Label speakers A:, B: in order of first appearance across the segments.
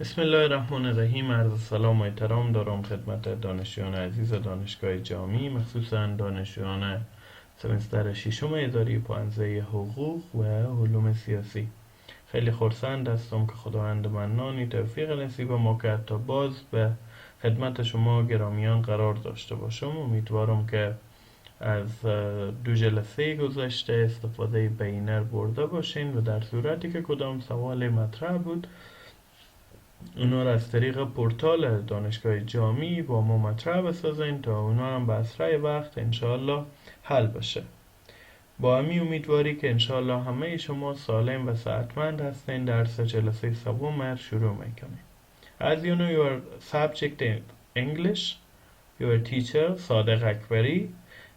A: بسم الله الرحمن الرحیم. عرض سلام و احترام دارم خدمت دانشجویان عزیز دانشگاه جامی، مخصوصا دانشجویان سمستر ششم اداری پانزه حقوق و علوم سیاسی. خیلی خرسند هستم که خداوند منانی توفیق نصیب ما کرد تا باز به خدمت شما گرامیان قرار داشته باشم. امیدوارم که از دو جلسه گذشته استفاده بینر برده باشین و در صورتی که کدام سوال مطرح بود اونا را از طریق پورتال دانشگاه جامی با ما مطرح بسازین تا اونا هم به اسرع وقت انشاءالله حل بشه. با همی امیدواری که انشاءالله همه شما سالم و صحتمند هستین. درس جلسه سوم شروع میکنیم. As you know your subject in English, your teacher صادق اکبری.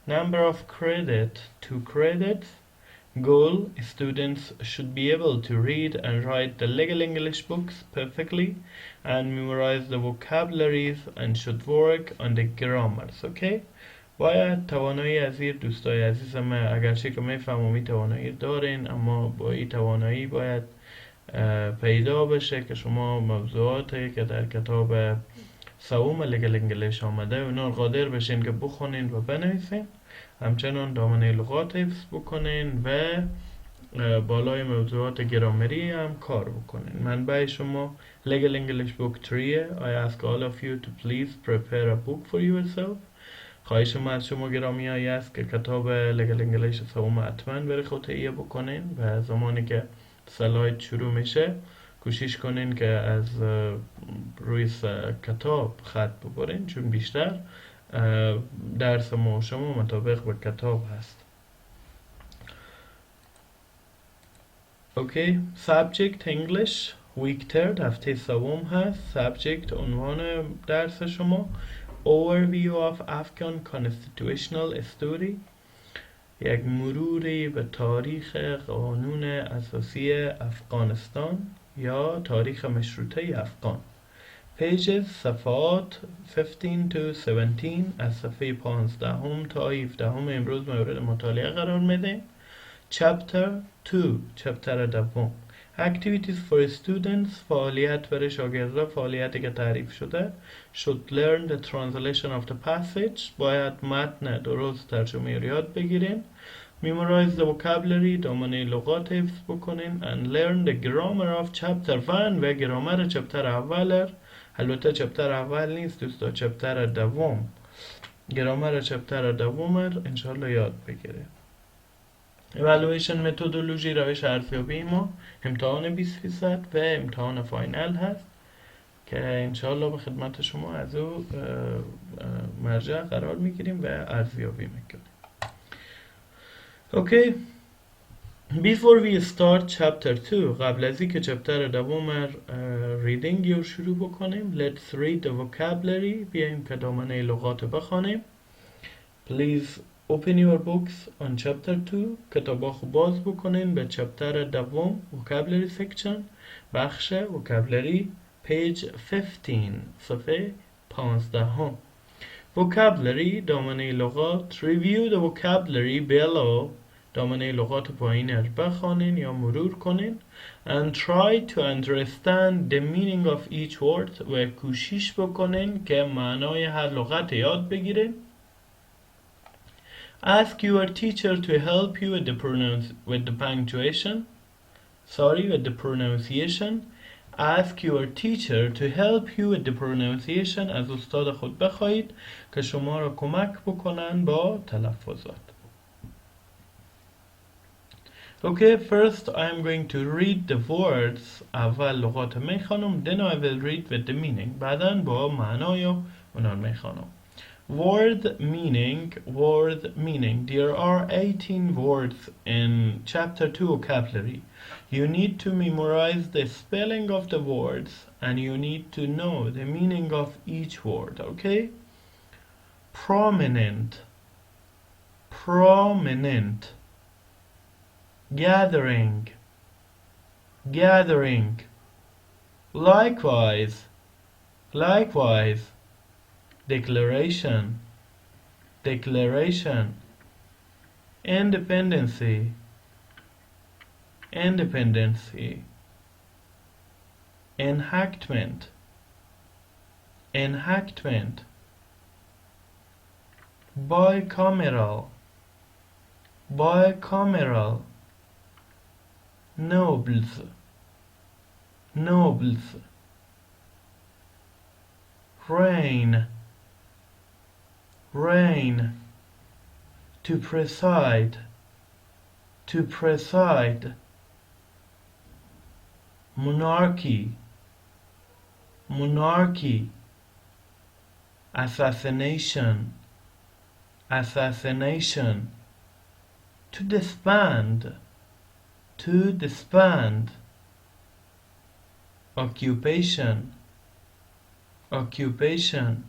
A: Number of credit 2 credits. Goal: students should be able to read and write the legal English books perfectly and memorize the vocabularies and should work on the grammars. Okay? باید توانایی از این دوستای عزیز من، اگرچه که میفهمم این توانایی دارین، اما با این توانایی باید پیدا بشه که شما موضوعاتی که در کتاب سوم لیگل انگلیش آمده اونا قادر بشین که بخونین و بنویسین، همچنان دامنه لغات حفظ بکنین و بالای موضوعات گرامری هم کار بکنین. منبع شما Legal English Book 3. I ask all of you to please prepare a book for yourself. خواهش من از شما گرامی است که کتاب Legal English سوم حتما بری خود تهیه بکنین و زمانی که سلاید شروع میشه کوشش کنین که از روی کتاب خط ببرین، چون بیشتر درس ما شما مطابق به کتاب هست. اوکی. Subject English week 3 هفته سوم هست. Subject عنوان درس شما Overview of Afghan Constitutional History، یک مروری به تاریخ قانون اساسی افغانستان یا تاریخ مشروطه افغان. Pages صفحات 15 to 17 از صفحه 15 تا 17 امروز مورد مطالعه قرار میده. Chapter 2 چپتر دوم Activities for students، فعالیت برای شاگردان، فعالیتی که تعریف شده. Should learn the translation of the passage، باید متن درست ترجمه رو یاد بگیرین. Memorize the vocabulary، دامنه لغات حفظ بکنین. And learn the grammar of chapter 1 و گرامر چپتر اول. البته چپتر اول نیست دوستا، چپتر دوم. گرامر چپتر دوم انشاءالله یاد بگیره. Evaluation methodology، روش ارزیابی ما، امتحان 20% و امتحان فاینال هست که انشاءالله به خدمت شما از او مرجع قرار میگیریم و ارزیابی میکنیم. اوکی. Before we start chapter 2، قبل از اینکه چپتر دوم ریدینگ رو شروع بکنیم، let's read the vocabulary، بیایم که دامنه لغات بخوانیم. Please open your books on chapter 2، کتابا خوب باز بکنین به چپتر دوم vocabulary section، بخش vocabulary page 15 صفحه 15. vocabulary دامنه لغات. review the vocabulary below، دامنه لغات پایین رو بخوانین یا مرور کنین. and try to understand the meaning of each word، و کوشش بکنین که معنای هر لغت یاد بگیرین. ask your teacher to help you with the pronunciation. ask your teacher to help you with the pronunciation، از استاد خود بخواهید که شما را کمک بکنن با تلفظات. Okay, first I am going to read the words. اول لغات میخوانم، then I will read with the meaning. بعداً با معنای اونان میخوانم. Word meaning. There are 18 words in chapter 2 vocabulary. You need to memorize the spelling of the words and you need to know the meaning of each word. Okay? Prominent. Gathering. Likewise. Declaration. Independency. enactment, enactment. Bicameral, bicameral. Nobles, nobles. Reign, reign. To preside, to preside. Monarchy, monarchy. Assassination, assassination. To disband, to disband. Occupation, occupation.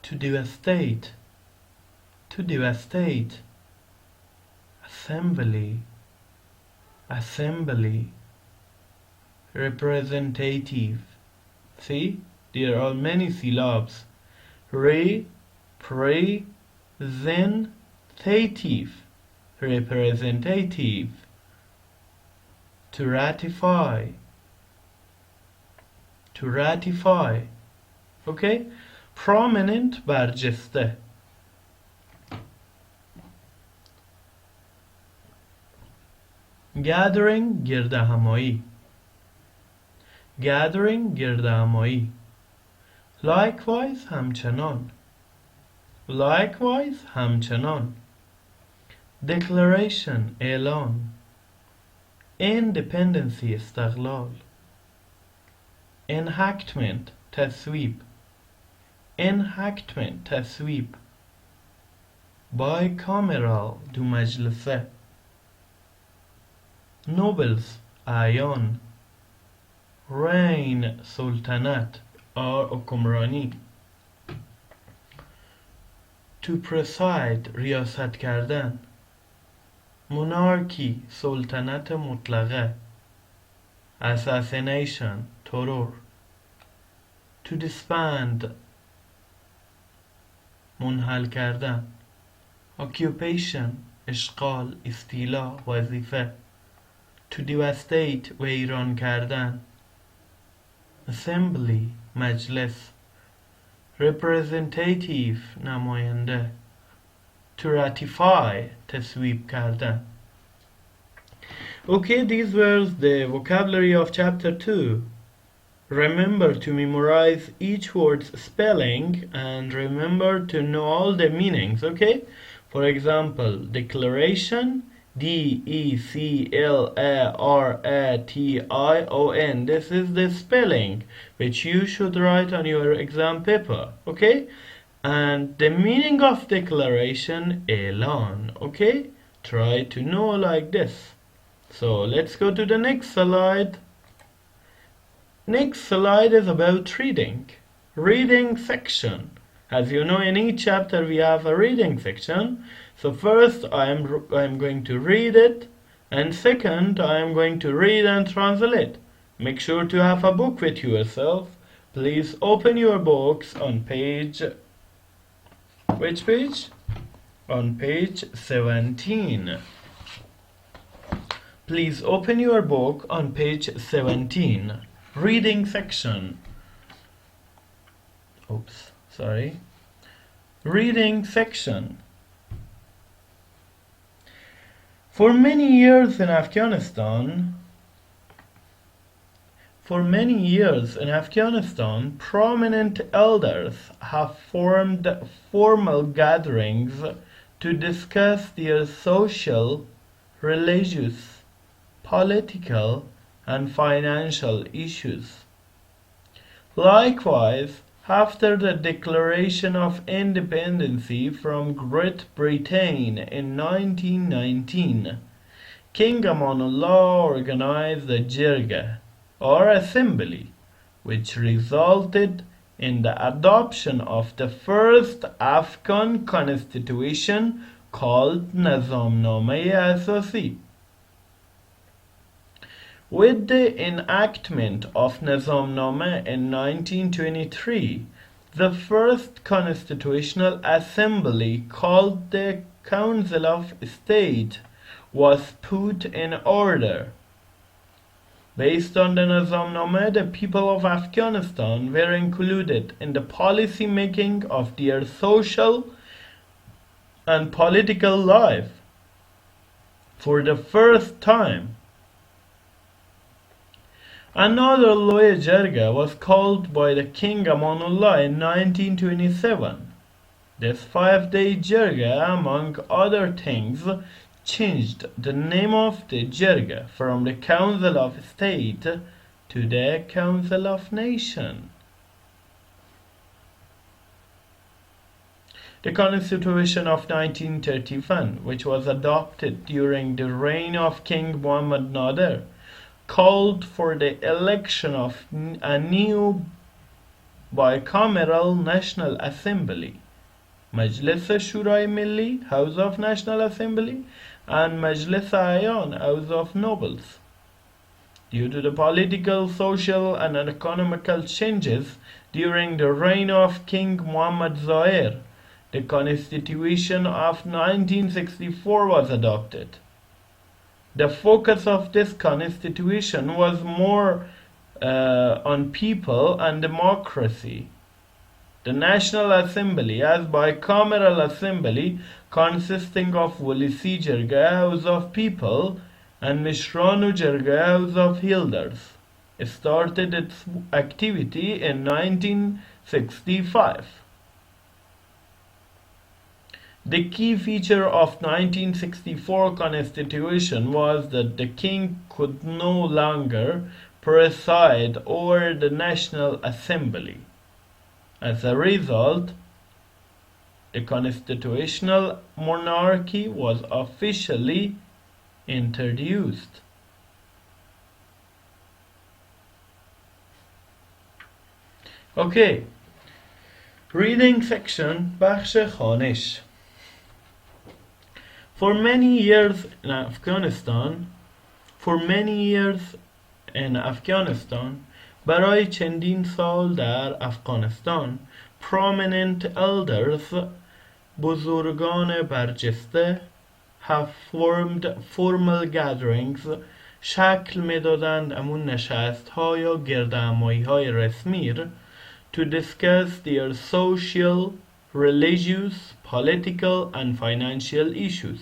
A: To devastate, to devastate. Assembly, assembly. Representative. See, there are many syllables. Representative, representative. To ratify, to ratify. Okay? Prominent برجسته. Gathering گردهمایی، gathering گردهمایی. Likewise همچنان، likewise همچنان. Declaration اعلان. Independency استقلال. Enactment تصویب، enactment تصویب. Bicameral دو مجلسه. Nobles اعیان. Reign سلطنت حکمرانی. To preside ریاست کردن. Monarchy سلطنت مطلقه. Assassination ترور. To disband منحل کردن. Occupation اشغال، استیلا، وظیفه. To devastate ویران کردن. Assembly مجلس. Representative نماینده. To ratify تصویب کردن. Okay, these were the vocabulary of chapter 2. Remember to memorize each word's spelling and remember to know all the meanings, okay? For example, declaration, D-E-C-L-A-R-A-T-I-O-N. This is the spelling which you should write on your exam paper, okay? And the meaning of declaration, elan, okay? Try to know like this. So let's go to the next slide. Next slide is about reading. Reading section. As you know, in each chapter we have a reading section. So first I'm going to read it, and second I am going to read and translate. Make sure to have a book with yourself. Please open your books on page, which page? On page 17. Please open your book on page 17. Reading section. Oops, sorry. Reading section. For many years in Afghanistan, prominent elders have formed formal gatherings to discuss their social, religious, political, and financial issues. Likewise, after the declaration of independence from Great Britain in 1919, King Amanullah organized a jirga, or assembly, which resulted in the adoption of the first Afghan constitution called Nizamname Asasi. With the enactment of Nizamname in 1923, the first constitutional assembly, called the Council of State, was put in order. Based on the نظامنامه, the people of Afghanistan were included in the policy making of their social and political life for the first time. Another Loya Jirga was called by the King Amanullah in 1927. This 5-day Jirga, among other things, changed the name of the Jirga from the Council of State to the Council of Nations. The Constitution of 1931, which was adopted during the reign of King Muhammad Nader, called for the election of a new bicameral National Assembly, جلسه شورای ملی, House of National Assembly, and مجلس عیان, House of Nobles. Due to the political, social, and economical changes during the reign of King Muhammad Zahir, the Constitution of 1964 was adopted. The focus of this constitution was more on people and democracy. The National Assembly, as bicameral assembly consisting of Walisi Jirga, House of People, and Mishranu Jirga, House of Elders, started its activity in 1965. The key feature of 1964 Constitution was that the king could no longer preside over the National Assembly. As a result, the constitutional monarchy was officially introduced. Okay, reading section, بخش خوانش. For many years in Afghanistan, برای چندین سال در افغانستان prominent elders, بزرگان برجسته, have formed formal gatherings, شکل میدادند امون نشست ها یا گردهمایی های رسمی to discuss their social, religious, political and financial issues,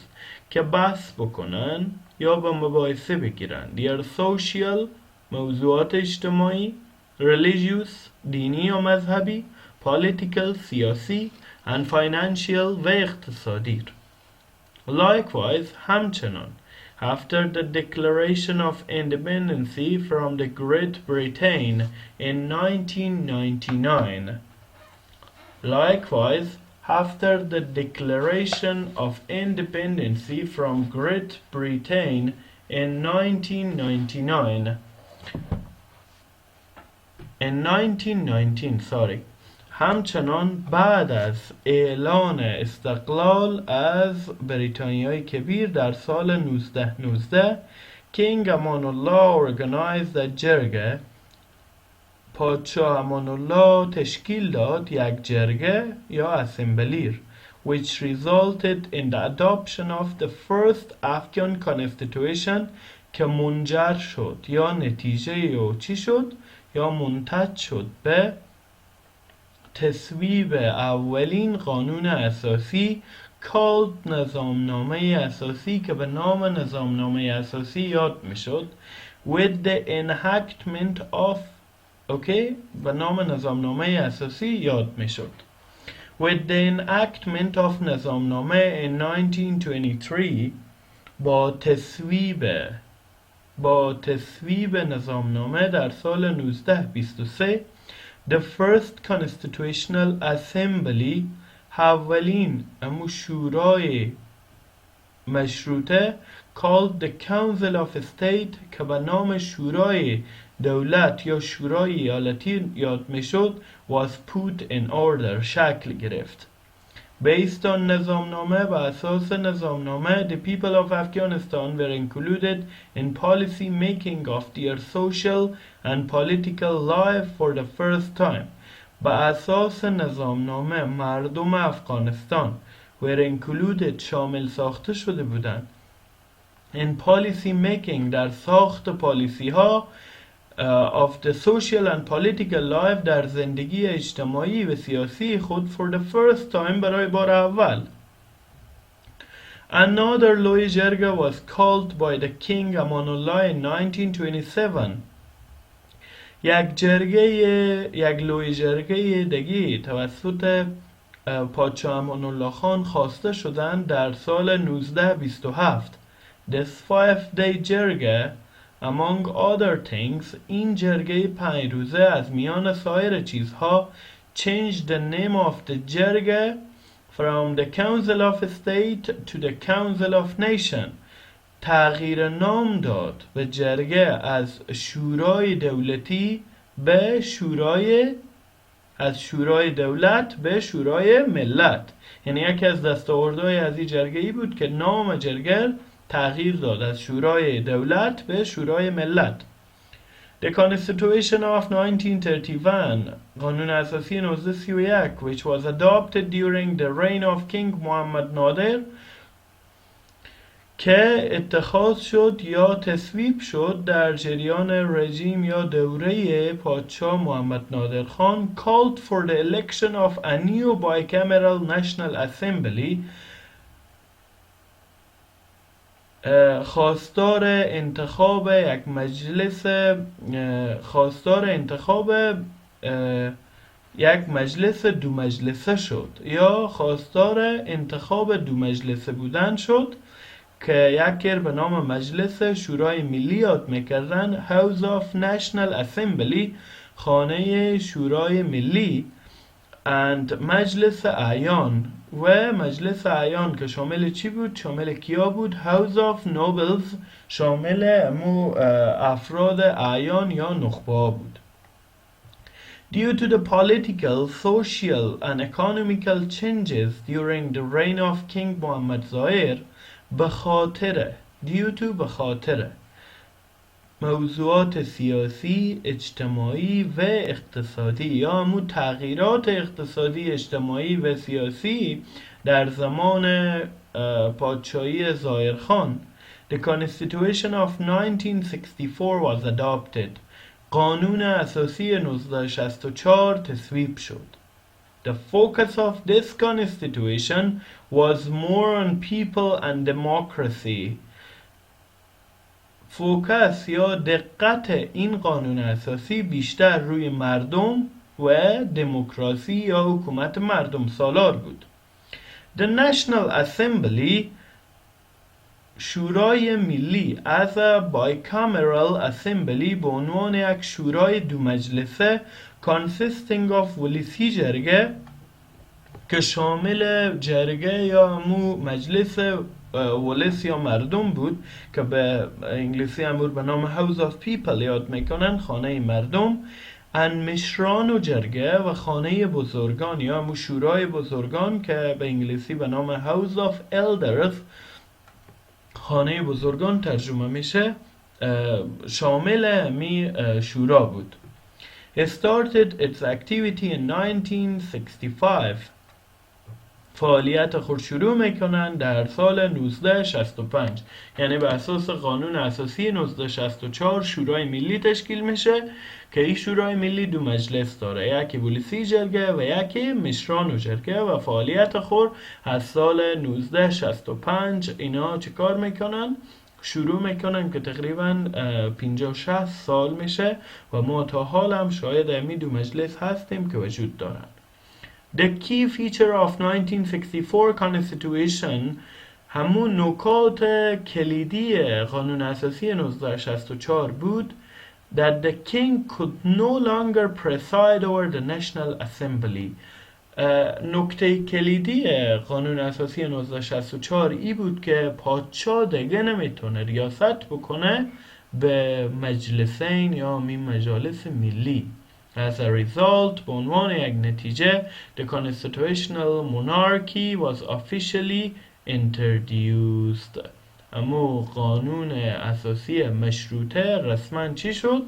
A: که بحث بکنن یا به مباحثه بگیرن. their social, موضوعات اجتماعی, religious, دینی یا مذهبی, political, سیاسی, and financial و اقتصادی. Likewise, همچنان, after the declaration of independence from the Great Britain in 1999. Likewise, after the declaration of independence from Great Britain in 1919, همچنان بعد از اعلان استقلال از بریتانیای کبیر در سال 1919 King Amanullah organized a جرگه، پادشاه امانالله تشکیل داد یک جرگه یا اسمبلیر which resulted in the adoption of the first Afghan constitution که منجر شد یا نتیجه یا چی شد یا منتج شد به تصویب اولین قانون اساسی called نظامنامه اساسی که به نام نظامنامه اساسی یاد می شد with the enactment of به نام نظامنامه اساسی یاد می شد with the enactment of نظامنامه in 1923 با تصویب نظامنامه در سال 1923 The first constitutional assembly اولین شورای مشروطه called the Council of State که به نام شورای دولت یا شورای ایالتی یاد می شد was put in order شکل گرفت. Based on نظامنامه و اساس نظامنامه the people of Afghanistan were included in policy making of their social and political life for the first time. با اساس نظامنامه مردم افغانستان were included شامل ساخته شده بودند in policy making در ساخت پالیسی ها of the social and political life در زندگی اجتماعی و سیاسی خود for the first time برای بار اول. Another لوی جرگه was called by the king Amanullah in 1927. یک لوی جرگه دیگه توسط پادشاه امانالله خان خواسته شدند در سال 1927. This 5-day جرگه among other things این جرگه 5 روزه از میان سایر چیزها changed the name of the جرگه from the Council of State to the Council of Nation. تغییر نام داد به جرگه از شورای دولتی به شورای دولت به شورای ملت. یعنی یکی از دستاوردهای از این جرگه ای بود که نام جرگه تغییر داد از شورای دولت به شورای ملت. The Constitution of 1931 قانون اساسی 1931 which was adopted during the reign of King محمد نادر که اتخاذ شد یا تصویب شد در جریان رژیم یا دوره پادشاه محمد نادر خان called for the election of a new bicameral national assembly خواستار انتخاب یک مجلس دو مجلسه شد یا خواستار انتخاب دو مجلسه بودن شد که یکی به نام مجلس شورای ملی یاد میکردن House of National Assembly خانه شورای ملی and مجلس اعیان و مجلس اعیان که شامل چی بود؟ شامل کیا بود؟ House of Nobles شامل افراد اعیان یا نخبه بود. Due to the political, social and economical changes during the reign of King محمد ظاهر به خاطر موضوعات سیاسی، اجتماعی و اقتصادی یا همون تغییرات اقتصادی، اجتماعی و سیاسی در زمان پادشاهی ظاهرخان The Constitution of 1964 was adopted. قانون اساسی 1964 تصویب شد. The focus of this constitution was more on people and democracy. فوکس یا دقت این قانون اساسی بیشتر روی مردم و دموکراسی یا حکومت مردم سالار بود. The National Assembly شورای ملی as a bicameral assembly به عنوان یک شورای دو مجلسه consisting of ولسی جرگه که شامل جرگه یا همو مجلس ولس یا مردم بود که به انگلیسی امور به نام House of People یاد میکنن خانه مردم مشران و جرگه و خانه بزرگان یا همو شورای بزرگان که به انگلیسی به نام House of Elders خانه بزرگان ترجمه میشه شامل می شورا بود. It started its activity in 1965 فعالیت خود شروع میکنن در سال 1965 یعنی به اساس قانون اساسی 1964 شورای ملی تشکیل میشه که این شورای ملی دو مجلس داره یکی ولسی جرگه و یکی مشران و جرگه و فعالیت خود از سال 1965 اینا چه کار میکنن؟ شروع میکنن که تقریبا 50-60 سال میشه و ما تا حال هم شاید امی دو مجلس هستیم که وجود دارن. The key feature of 1964 Constitution همون نکات کلیدی قانون اساسی 1964 بود that the king could no longer preside over the National Assembly. نکته کلیدی قانون اساسی 1964 ای بود که پادشاه دیگه نمیتونه ریاست بکنه به مجلسین یا مجالس ملی. As a result به عنوان یک نتیجه the constitutional monarchy was officially introduced. اما قانون اساسی مشروطه رسما چی شد؟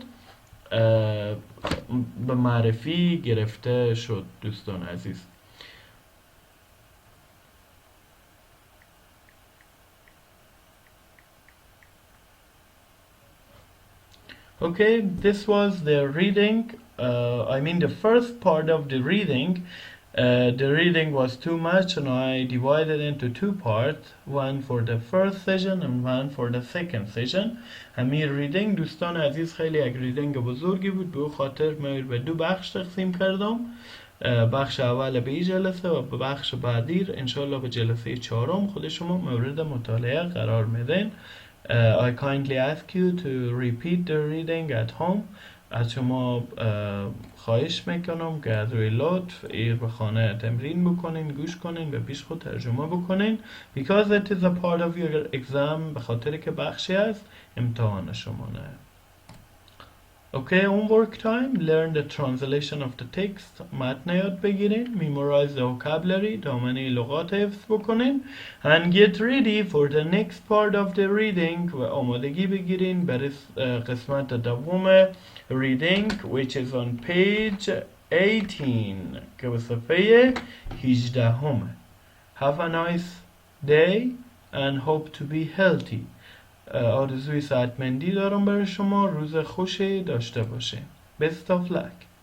A: به معرفی گرفته شد دوستان عزیز. Okay, this was the reading. I mean the first part of the reading. The reading was too much and I divided into two parts, one for the first session and one for the second session. همین ریدینگ دوستان عزیز خیلی یک ریدینگ بزرگی بود، به خاطر من به دو بخش تقسیم کردم. بخش اول به این جلسه و به بخش بعدی انشالله به جلسه چهارم خود شما مورد مطالعه قرار میدین. I kindly ask you to repeat the reading at home. از شما خواهش میکنم که از روی لطف ایر به خانه تمرین بکنین، گوش کنین، به پیش خود ترجمه بکنین. Because it is a part of your exam. به خاطر که بخشی از امتحان شما نه. Okay, homework time. Learn the translation of the text. متن یاد بگیرین. Memorize the vocabulary. دامنه لغات حفظ بکنین. And get ready for the next part of the reading. و آمادگی بگیرین برای قسمت دوم reading, which is on page 18. که به صفحه 18 همه. Have a nice day and hope to be healthy. آرزوی سعادتمندی دارم برای شما. روز خوشی داشته باشه. Best of luck.